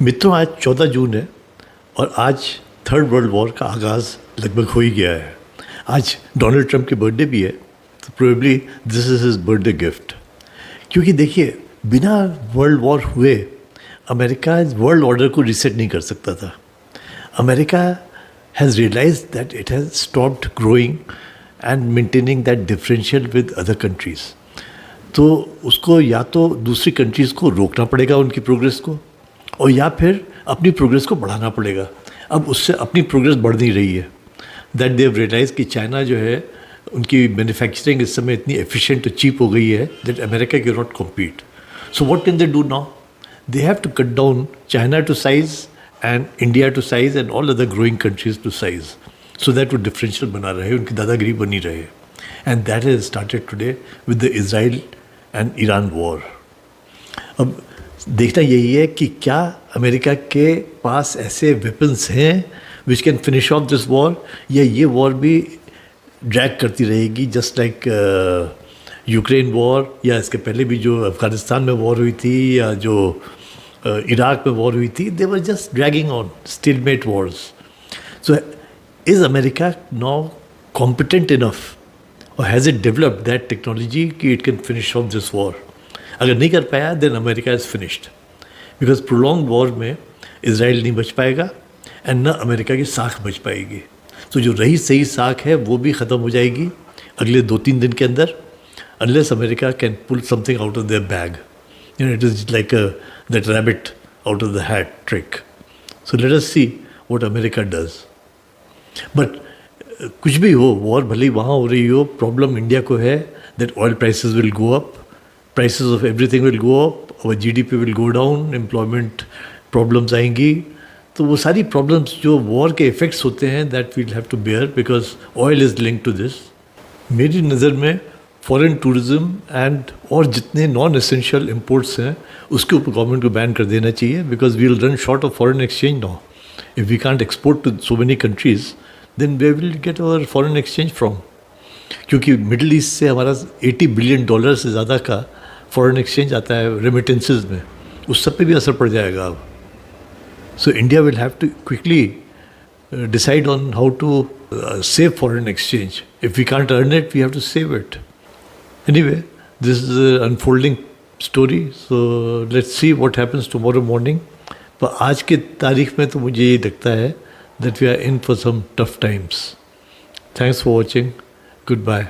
मित्रों, आज 14 जून है और आज थर्ड वर्ल्ड वॉर का आगाज़ लगभग हो ही गया है। आज डोनाल्ड ट्रंप की बर्थडे भी है, तो probably this is his birthday gift. क्योंकि देखिए, बिना वर्ल्ड वॉर हुए अमेरिका वर्ल्ड ऑर्डर को रीसेट नहीं कर सकता था। America has realise that it has stopped growing and maintaining that differential with other countries. तो उसको या तो दूसरी कंट्रीज़ को रोकना पड़ेगा उनकी प्रोग्रेस को, और या फिर अपनी प्रोग्रेस को बढ़ाना पड़ेगा। अब उससे अपनी प्रोग्रेस बढ़ नहीं रही है। दैट दे हैव रियलाइज कि चाइना जो है, उनकी मैन्युफैक्चरिंग इस समय इतनी एफिशिएंट और चीप हो गई है that America can not compete. So what can they do now? They have to cut down China to size and India to size and all other growing countries to size, so that वो differential बना रहे, उनकी दादागिरी बनी रहे। And that has started today with the Israel and Iran war. अब देखना यही है कि क्या अमेरिका के पास ऐसे वेपन्स हैं which can finish off this war, या ये वॉर भी ड्रैग करती रहेगी जस्ट लाइक यूक्रेन वॉर, या इसके पहले भी जो अफ़गानिस्तान में वॉर हुई थी या जो इराक में वॉर हुई थी, they were just dragging on stalemate wars. So is America now competent enough और has it developed that technology कि it can finish off this war? अगर नहीं कर पाया then America is finished, because prolong war में Israel नहीं बच पाएगा एंड न अमेरिका की साख बच पाएगी। तो जो रही सही साख है वो भी ख़त्म हो जाएगी अगले 2-3 दिन के अंदर, unless America can pull something out of their bag. It is like that rabbit out of the hat trick. So let us see what America does. But कुछ भी हो, वॉर भले ही वहाँ हो रही हो, प्रॉब्लम इंडिया को है that oil prices will go up, prices of everything will go up, our GDP will go down, employment problems आएंगी। तो वो सारी problems जो war के effects होते हैं that we'll have to bear because oil is linked to this। मेरी नज़र में foreign tourism and और जितने non essential imports हैं उसके ऊपर गवर्नमेंट को बैन कर देना चाहिए, because we'll run short of foreign exchange now। If we can't export to so many countries, then where will we get our foreign exchange from? क्योंकि मिडल ईस्ट से हमारा $80 बिलियन से ज़्यादा का फॉरेन एक्सचेंज आता है रेमिटेंसेस में, उस सब पे भी असर पड़ जाएगा अब। So India will have to quickly decide on how to save foreign exchange. If we can't earn it, we have to save it. Anyway, this is unfolding story, so let's see what happens tomorrow morning. पर आज के तारीख में तो मुझे ये लगता है that we are in for some tough times. Thanks for watching. Good bye.